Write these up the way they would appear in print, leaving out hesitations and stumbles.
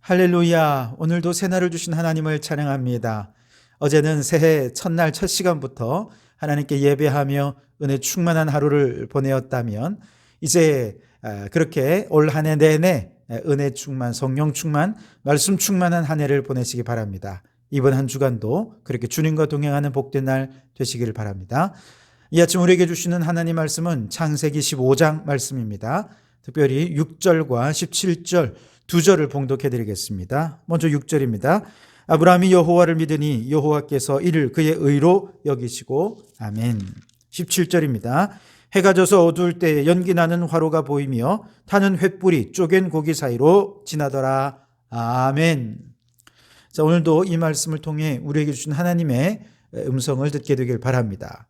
할렐루야. 오늘도 새날을 주신 하나님을 찬양합니다. 어제는 새해 첫날 첫 시간부터 하나님께 예배하며 은혜 충만한 하루를 보내었다면 이제 그렇게 올 한 해 내내 은혜 충만, 성령 충만, 말씀 충만한 한 해를 보내시기 바랍니다. 이번 한 주간도 그렇게 주님과 동행하는 복된 날 되시기를 바랍니다. 이 아침 우리에게 주시는 하나님 말씀은 창세기 15장 말씀입니다. 특별히 6절과 17절 두 절을 봉독해 드리겠습니다. 먼저 6절입니다. 아브라함이 여호와를 믿으니 여호와께서 이를 그의 의로 여기시고 아멘. 17절입니다. 해가 져서 어두울 때에 연기 나는 화로가 보이며 타는 횃불이 쪼갠 고기 사이로 지나더라. 아멘. 자, 오늘도 이 말씀을 통해 우리에게 주신 하나님의 음성을 듣게 되길 바랍니다.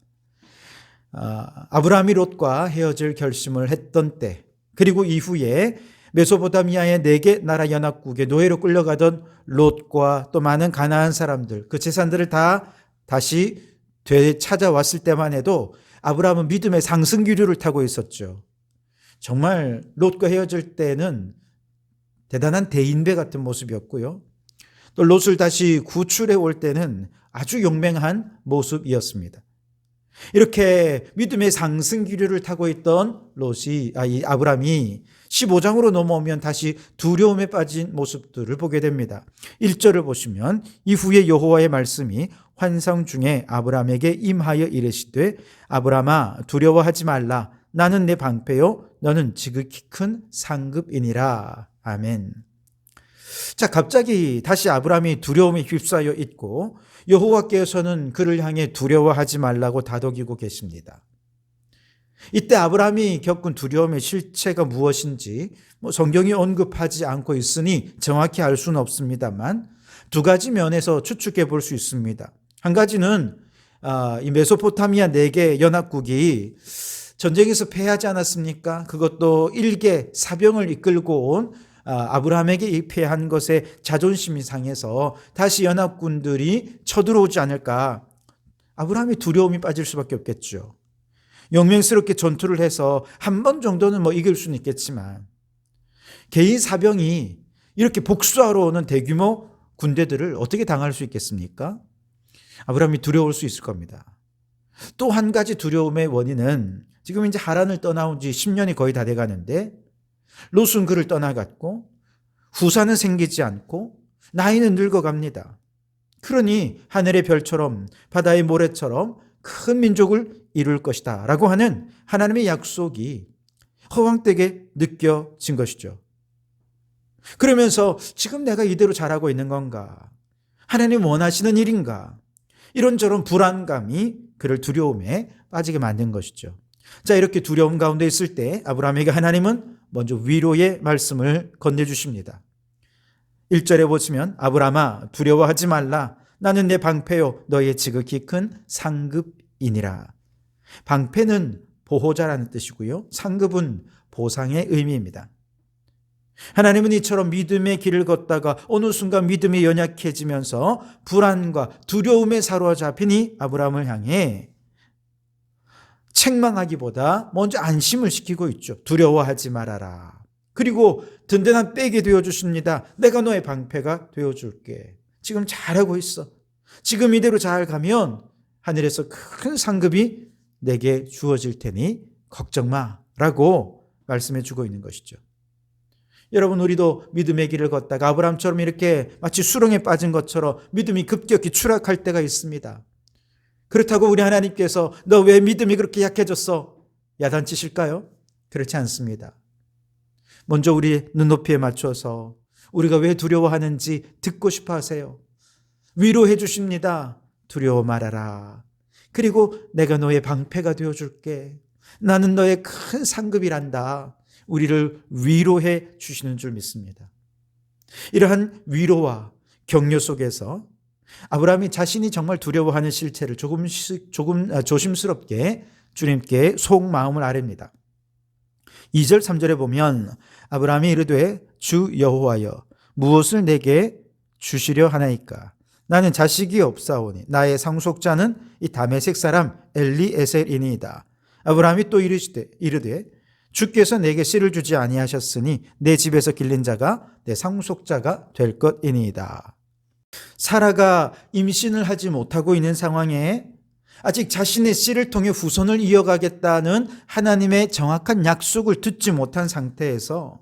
아브라함이 롯과 헤어질 결심을 했던 때, 그리고 이후에 메소포타미아의 4개 나라 연합국의 노예로 끌려가던 롯과 또 많은 가나안 사람들, 그 재산들을 다 다시 되찾아왔을 때만 해도 아브라함은 믿음의 상승 기류를 타고 있었죠. 정말 롯과 헤어질 때는 대단한 대인배 같은 모습이었고요. 또 롯을 다시 구출해 올 때는 아주 용맹한 모습이었습니다. 이렇게 믿음의 상승 기류를 타고 있던 아브라함이 15장으로 넘어오면 다시 두려움에 빠진 모습들을 보게 됩니다. 1절을 보시면 이후에 여호와의 말씀이 환상 중에 아브라함에게 임하여 이르시되 아브라함아 두려워하지 말라. 나는 내 방패요 너는 지극히 큰 상급이니라. 아멘. 자, 갑자기 다시 아브라함이 두려움에 휩싸여 있고 여호와께서는 그를 향해 두려워하지 말라고 다독이고 계십니다. 이때 아브라함이 겪은 두려움의 실체가 무엇인지 성경이 언급하지 않고 있으니 정확히 알 수는 없습니다만 두 가지 면에서 추측해 볼 수 있습니다. 한 가지는 이 메소포타미아 4개 연합국이 전쟁에서 패하지 않았습니까? 그것도 일개 사병을 이끌고 온 아브라함에게 패한 것에 자존심이 상해서 다시 연합군들이 쳐들어오지 않을까. 아브라함이 두려움이 빠질 수밖에 없겠죠. 용맹스럽게 전투를 해서 한 번 정도는 이길 수는 있겠지만 개인 사병이 이렇게 복수하러 오는 대규모 군대들을 어떻게 당할 수 있겠습니까? 아브라함이 두려울 수 있을 겁니다. 또 한 가지 두려움의 원인은 지금 이제 하란을 떠나온 지 10년이 거의 다 돼가는데 롯은 그를 떠나갔고 후사는 생기지 않고 나이는 늙어갑니다. 그러니 하늘의 별처럼 바다의 모래처럼 큰 민족을 이룰 것이다 라고 하는 하나님의 약속이 허황되게 느껴진 것이죠. 그러면서 지금 내가 이대로 잘하고 있는 건가? 하나님 원하시는 일인가? 이런저런 불안감이 그를 두려움에 빠지게 만든 것이죠. 자, 이렇게 두려움 가운데 있을 때 아브라함에게 하나님은 먼저 위로의 말씀을 건네주십니다. 1절에 보시면 아브라함아 두려워하지 말라. 나는 내 방패요 너의 지극히 큰 상급이니라. 방패는 보호자라는 뜻이고요. 상급은 보상의 의미입니다. 하나님은 이처럼 믿음의 길을 걷다가 어느 순간 믿음이 연약해지면서 불안과 두려움에 사로잡히니 아브라함을 향해 책망하기보다 먼저 안심을 시키고 있죠. 두려워하지 말아라. 그리고 든든한 백이 되어주십니다. 내가 너의 방패가 되어줄게. 지금 잘하고 있어. 지금 이대로 잘 가면 하늘에서 큰 상급이 내게 주어질 테니 걱정 마라고 말씀해 주고 있는 것이죠. 여러분, 우리도 믿음의 길을 걷다가 아브라함처럼 이렇게 마치 수렁에 빠진 것처럼 믿음이 급격히 추락할 때가 있습니다. 그렇다고 우리 하나님께서 너 왜 믿음이 그렇게 약해졌어? 야단치실까요? 그렇지 않습니다. 먼저 우리 눈높이에 맞춰서 우리가 왜 두려워하는지 듣고 싶어 하세요. 위로해 주십니다. 두려워 말아라. 그리고 내가 너의 방패가 되어줄게. 나는 너의 큰 상급이란다. 우리를 위로해 주시는 줄 믿습니다. 이러한 위로와 격려 속에서 아브라함이 자신이 정말 두려워하는 실체를 조금 조심스럽게 주님께 속마음을 아뢰입니다. 2절 3절에 보면 아브라함이 이르되 주 여호와여 무엇을 내게 주시려 하나이까? 나는 자식이 없사오니 나의 상속자는 이 다메섹 사람 엘리에셀이니이다. 아브라함이 또 이르되 주께서 내게 씨를 주지 아니하셨으니 내 집에서 길린 자가 내 상속자가 될 것이니이다. 사라가 임신을 하지 못하고 있는 상황에 아직 자신의 씨를 통해 후손을 이어가겠다는 하나님의 정확한 약속을 듣지 못한 상태에서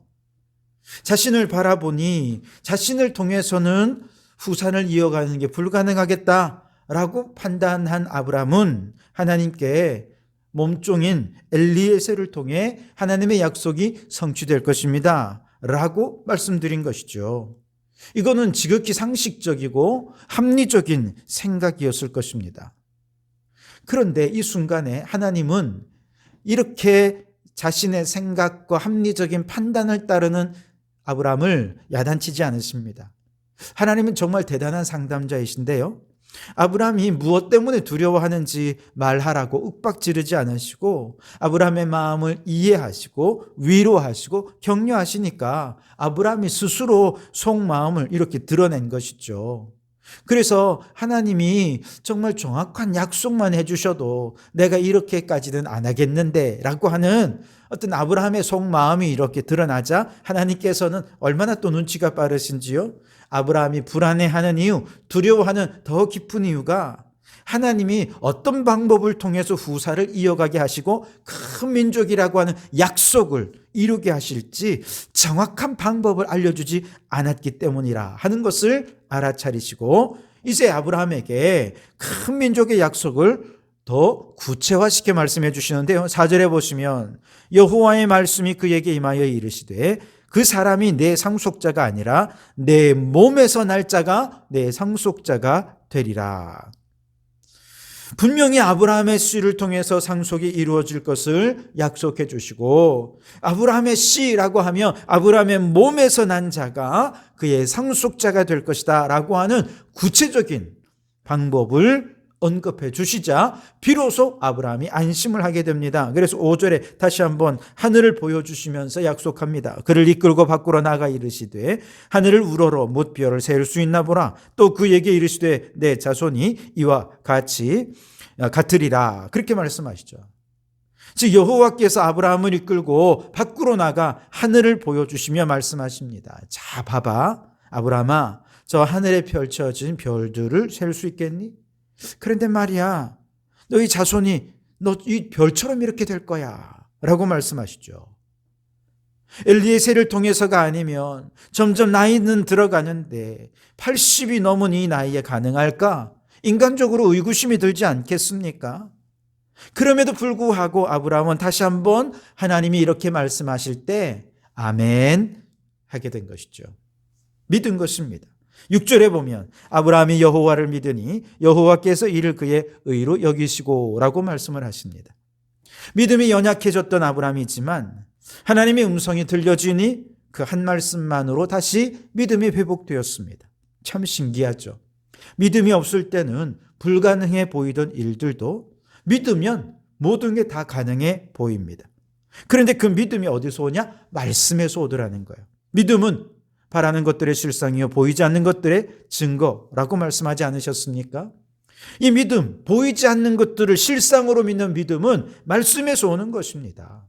자신을 바라보니 자신을 통해서는 후산을 이어가는 게 불가능하겠다라고 판단한 아브라함은 하나님께 몸종인 엘리에셀을 통해 하나님의 약속이 성취될 것입니다 라고 말씀드린 것이죠. 이거는 지극히 상식적이고 합리적인 생각이었을 것입니다. 그런데 이 순간에 하나님은 이렇게 자신의 생각과 합리적인 판단을 따르는 아브라함을 야단치지 않으십니다. 하나님은 정말 대단한 상담자이신데요. 아브라함이 무엇 때문에 두려워하는지 말하라고 윽박지르지 않으시고 아브라함의 마음을 이해하시고 위로하시고 격려하시니까 아브라함이 스스로 속마음을 이렇게 드러낸 것이죠. 그래서 하나님이 정말 정확한 약속만 해주셔도 내가 이렇게까지는 안 하겠는데 라고 하는 어떤 아브라함의 속마음이 이렇게 드러나자 하나님께서는 얼마나 또 눈치가 빠르신지요. 아브라함이 불안해하는 이유, 두려워하는 더 깊은 이유가 하나님이 어떤 방법을 통해서 후사를 이어가게 하시고 큰 민족이라고 하는 약속을 이루게 하실지 정확한 방법을 알려주지 않았기 때문이라 하는 것을 알아차리시고 이제 아브라함에게 큰 민족의 약속을 더 구체화시켜 말씀해 주시는데요. 4절에 보시면 여호와의 말씀이 그에게 임하여 이르시되 그 사람이 내 상속자가 아니라 내 몸에서 날 자가 내 상속자가 되리라. 분명히 아브라함의 씨를 통해서 상속이 이루어질 것을 약속해 주시고 아브라함의 씨라고 하면 아브라함의 몸에서 난 자가 그의 상속자가 될 것이다 라고 하는 구체적인 방법을 언급해 주시자 비로소 아브라함이 안심을 하게 됩니다. 그래서 5절에 다시 한번 하늘을 보여주시면서 약속합니다. 그를 이끌고 밖으로 나가 이르시되 하늘을 우러러 뭇별을 세울 수 있나 보라. 또 그에게 이르시되 내 자손이 이와 같으리라. 그렇게 말씀하시죠. 즉 여호와께서 아브라함을 이끌고 밖으로 나가 하늘을 보여주시며 말씀하십니다. 자 봐봐 아브라함아, 저 하늘에 펼쳐진 별들을 셀 수 있겠니? 그런데 말이야, 너희 자손이 너 이 별처럼 이렇게 될 거야 라고 말씀하시죠. 엘리에셀을 통해서가 아니면 점점 나이는 들어가는데 80이 넘은 이 나이에 가능할까? 인간적으로 의구심이 들지 않겠습니까? 그럼에도 불구하고 아브라함은 다시 한번 하나님이 이렇게 말씀하실 때 아멘 하게 된 것이죠. 믿은 것입니다. 6절에 보면 아브라함이 여호와를 믿으니 여호와께서 이를 그의 의로 여기시고 라고 말씀을 하십니다. 믿음이 연약해졌던 아브라함이지만 하나님의 음성이 들려지니 그 한 말씀만으로 다시 믿음이 회복되었습니다. 참 신기하죠. 믿음이 없을 때는 불가능해 보이던 일들도 믿으면 모든 게 다 가능해 보입니다. 그런데 그 믿음이 어디서 오냐? 말씀에서 오더라는 거예요. 믿음은 바라는 것들의 실상이요 보이지 않는 것들의 증거라고 말씀하지 않으셨습니까? 이 믿음, 보이지 않는 것들을 실상으로 믿는 믿음은 말씀에서 오는 것입니다.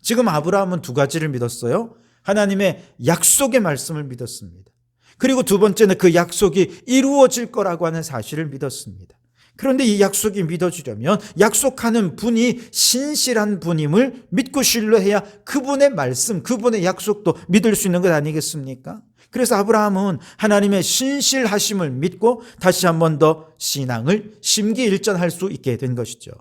지금 아브라함은 두 가지를 믿었어요. 하나님의 약속의 말씀을 믿었습니다. 그리고 두 번째는 그 약속이 이루어질 거라고 하는 사실을 믿었습니다. 그런데 이 약속이 믿어지려면 약속하는 분이 신실한 분임을 믿고 신뢰해야 그분의 말씀, 그분의 약속도 믿을 수 있는 것 아니겠습니까? 그래서 아브라함은 하나님의 신실하심을 믿고 다시 한 번 더 신앙을 심기일전할 수 있게 된 것이죠.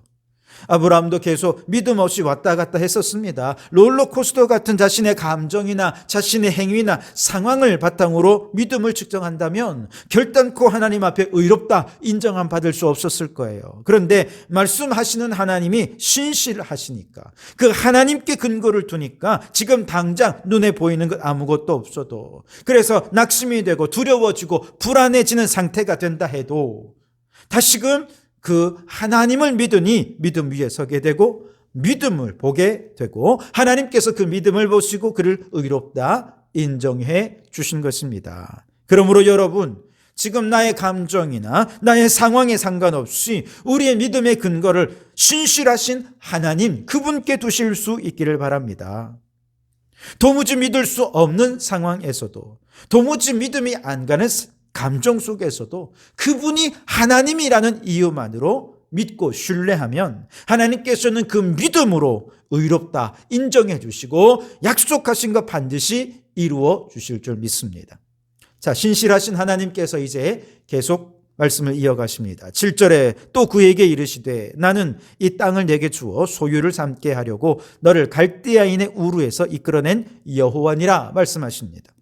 아브라함도 계속 믿음 없이 왔다 갔다 했었습니다. 롤러코스터 같은 자신의 감정이나 자신의 행위나 상황을 바탕으로 믿음을 측정한다면 결단코 하나님 앞에 의롭다 인정함 받을 수 없었을 거예요. 그런데 말씀하시는 하나님이 신실하시니까 그 하나님께 근거를 두니까 지금 당장 눈에 보이는 것 아무것도 없어도, 그래서 낙심이 되고 두려워지고 불안해지는 상태가 된다 해도 다시금 그 하나님을 믿으니 믿음 위에 서게 되고 믿음을 보게 되고 하나님께서 그 믿음을 보시고 그를 의롭다 인정해 주신 것입니다. 그러므로 여러분, 지금 나의 감정이나 나의 상황에 상관없이 우리의 믿음의 근거를 신실하신 하나님, 그분께 두실 수 있기를 바랍니다. 도무지 믿을 수 없는 상황에서도, 도무지 믿음이 안 가는 감정 속에서도 그분이 하나님이라는 이유만으로 믿고 신뢰하면 하나님께서는 그 믿음으로 의롭다 인정해 주시고 약속하신 것 반드시 이루어 주실 줄 믿습니다. 자, 신실하신 하나님께서 이제 계속 말씀을 이어가십니다. 7절에 또 그에게 이르시되 나는 이 땅을 내게 주어 소유를 삼게 하려고 너를 갈대아인의 우르에서 이끌어낸 여호와니라 말씀하십니다.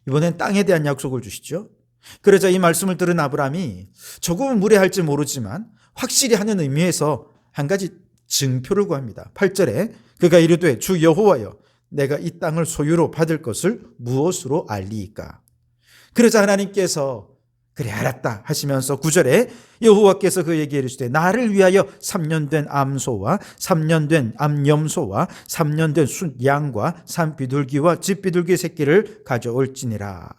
이번엔 땅에 대한 약속을 주시죠. 그러자 이 말씀을 들은 아브라함이 조금은 무례할지 모르지만 확실히 하는 의미에서 한 가지 증표를 구합니다. 8절에 그가 이르되 주 여호와여 내가 이 땅을 소유로 받을 것을 무엇으로 알리이까? 그러자 하나님께서 그래 알았다 하시면서 9절에 여호와께서 그에게 이르시되 나를 위하여 3년 된 암소와 3년 된 암염소와 3년 된 숫양과 산비둘기와 집비둘기 새끼를 가져올지니라.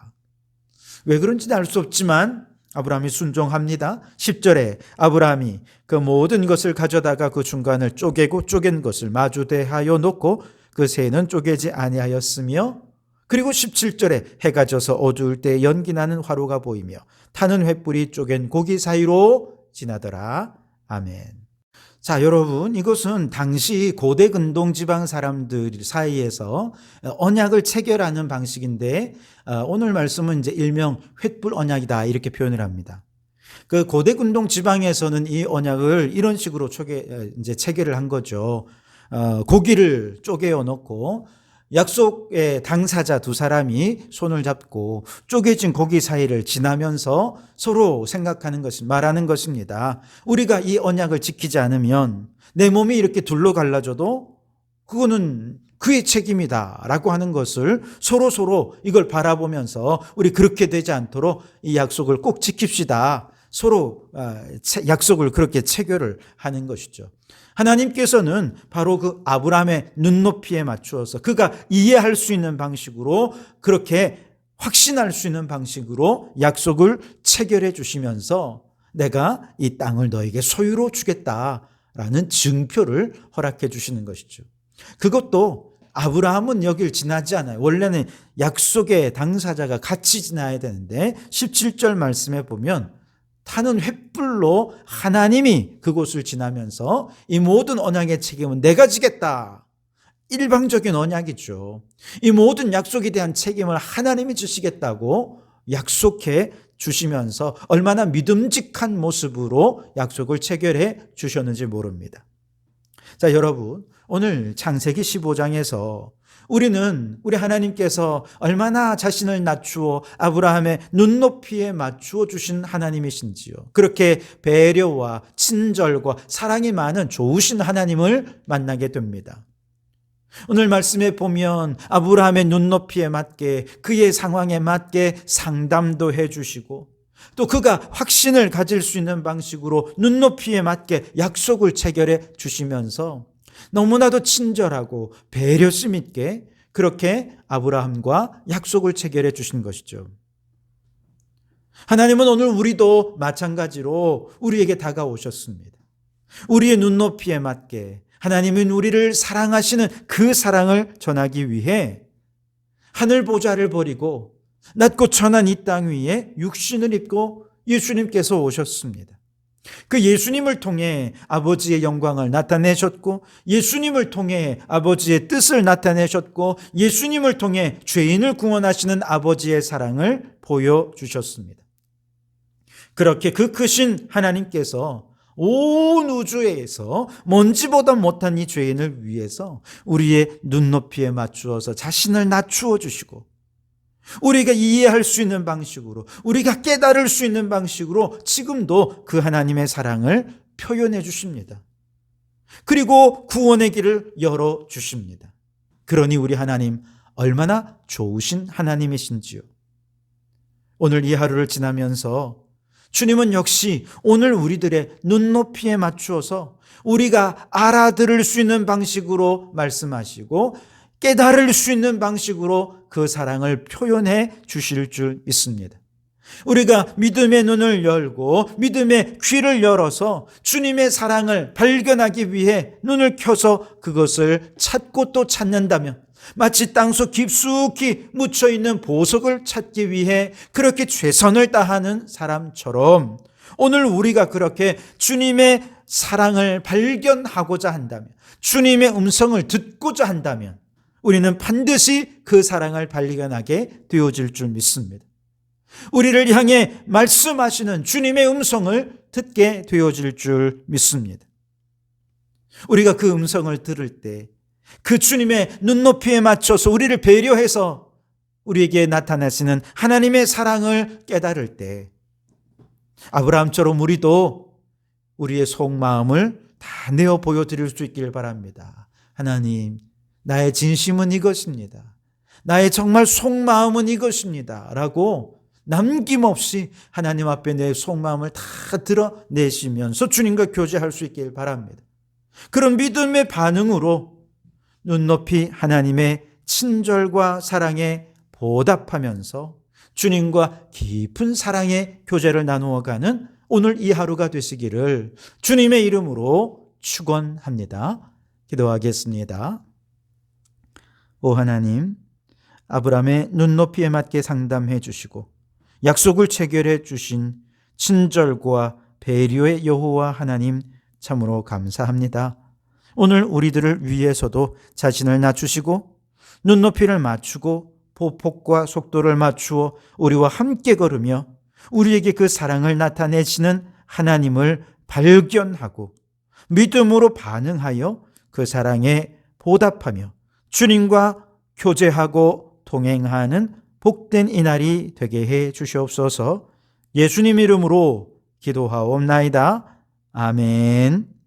왜 그런지는 알 수 없지만 아브라함이 순종합니다. 10절에 아브라함이 그 모든 것을 가져다가 그 중간을 쪼개고 쪼갠 것을 마주대하여 놓고 그 새는 쪼개지 아니하였으며, 그리고 17절에 해가 져서 어두울 때 연기 나는 화로가 보이며 타는 횃불이 쪼갠 고기 사이로 지나더라. 아멘. 자, 여러분, 이것은 당시 고대 근동 지방 사람들 사이에서 언약을 체결하는 방식인데, 오늘 말씀은 이제 일명 횃불 언약이다 이렇게 표현을 합니다. 그 고대 근동 지방에서는 이 언약을 이런 식으로 이제 체결을 한 거죠. 고기를 쪼개어 놓고 약속의 당사자 두 사람이 손을 잡고 쪼개진 고기 사이를 지나면서 서로 생각하는 말하는 것입니다. 우리가 이 언약을 지키지 않으면 내 몸이 이렇게 둘로 갈라져도 그거는 그의 책임이다 라고 하는 것을 서로 이걸 바라보면서 우리 그렇게 되지 않도록 이 약속을 꼭 지킵시다. 서로 약속을 그렇게 체결을 하는 것이죠. 하나님께서는 바로 그 아브라함의 눈높이에 맞추어서 그가 이해할 수 있는 방식으로, 그렇게 확신할 수 있는 방식으로 약속을 체결해 주시면서 내가 이 땅을 너에게 소유로 주겠다라는 증표를 허락해 주시는 것이죠. 그것도 아브라함은 여길 지나지 않아요. 원래는 약속의 당사자가 같이 지나야 되는데 17절 말씀에 보면 타는 횃불로 하나님이 그곳을 지나면서 이 모든 언약의 책임은 내가 지겠다. 일방적인 언약이죠. 이 모든 약속에 대한 책임을 하나님이 주시겠다고 약속해 주시면서 얼마나 믿음직한 모습으로 약속을 체결해 주셨는지 모릅니다. 자, 여러분, 오늘 창세기 15장에서 우리는 우리 하나님께서 얼마나 자신을 낮추어 아브라함의 눈높이에 맞추어 주신 하나님이신지요. 그렇게 배려와 친절과 사랑이 많은 좋으신 하나님을 만나게 됩니다. 오늘 말씀에 보면 아브라함의 눈높이에 맞게, 그의 상황에 맞게 상담도 해주시고, 또 그가 확신을 가질 수 있는 방식으로 눈높이에 맞게 약속을 체결해 주시면서 너무나도 친절하고 배려심 있게 그렇게 아브라함과 약속을 체결해 주신 것이죠. 하나님은 오늘 우리도 마찬가지로 우리에게 다가오셨습니다. 우리의 눈높이에 맞게 하나님은 우리를 사랑하시는 그 사랑을 전하기 위해 하늘 보좌를 버리고 낮고 천한 이 땅 위에 육신을 입고 예수님께서 오셨습니다. 그 예수님을 통해 아버지의 영광을 나타내셨고, 예수님을 통해 아버지의 뜻을 나타내셨고, 예수님을 통해 죄인을 구원하시는 아버지의 사랑을 보여주셨습니다. 그렇게 그 크신 하나님께서 온 우주에서 먼지보다 못한 이 죄인을 위해서 우리의 눈높이에 맞추어서 자신을 낮추어 주시고, 우리가 이해할 수 있는 방식으로, 우리가 깨달을 수 있는 방식으로 지금도 그 하나님의 사랑을 표현해 주십니다. 그리고 구원의 길을 열어 주십니다. 그러니 우리 하나님 얼마나 좋으신 하나님이신지요. 오늘 이 하루를 지나면서 주님은 역시 오늘 우리들의 눈높이에 맞추어서 우리가 알아들을 수 있는 방식으로 말씀하시고 깨달을 수 있는 방식으로 그 사랑을 표현해 주실 줄 믿습니다. 우리가 믿음의 눈을 열고 믿음의 귀를 열어서 주님의 사랑을 발견하기 위해 눈을 켜서 그것을 찾고 또 찾는다면, 마치 땅속 깊숙이 묻혀있는 보석을 찾기 위해 그렇게 최선을 다하는 사람처럼 오늘 우리가 그렇게 주님의 사랑을 발견하고자 한다면, 주님의 음성을 듣고자 한다면 우리는 반드시 그 사랑을 발견하게 되어질 줄 믿습니다. 우리를 향해 말씀하시는 주님의 음성을 듣게 되어질 줄 믿습니다. 우리가 그 음성을 들을 때 그 주님의 눈높이에 맞춰서 우리를 배려해서 우리에게 나타나시는 하나님의 사랑을 깨달을 때 아브라함처럼 우리도 우리의 속마음을 다 내어 보여드릴 수 있길 바랍니다. 하나님, 나의 진심은 이것입니다. 나의 정말 속마음은 이것입니다. 라고 남김없이 하나님 앞에 내 속마음을 다 드러내시면서 주님과 교제할 수 있길 바랍니다. 그런 믿음의 반응으로 눈높이 하나님의 친절과 사랑에 보답하면서 주님과 깊은 사랑의 교제를 나누어가는 오늘 이 하루가 되시기를 주님의 이름으로 축원합니다. 기도하겠습니다. 오 하나님, 아브라함의 눈높이에 맞게 상담해 주시고 약속을 체결해 주신 친절과 배려의 여호와 하나님, 참으로 감사합니다. 오늘 우리들을 위해서도 자신을 낮추시고 눈높이를 맞추고 보폭과 속도를 맞추어 우리와 함께 걸으며 우리에게 그 사랑을 나타내시는 하나님을 발견하고 믿음으로 반응하여 그 사랑에 보답하며 주님과 교제하고 동행하는 복된 이날이 되게 해 주시옵소서. 예수님 이름으로 기도하옵나이다. 아멘.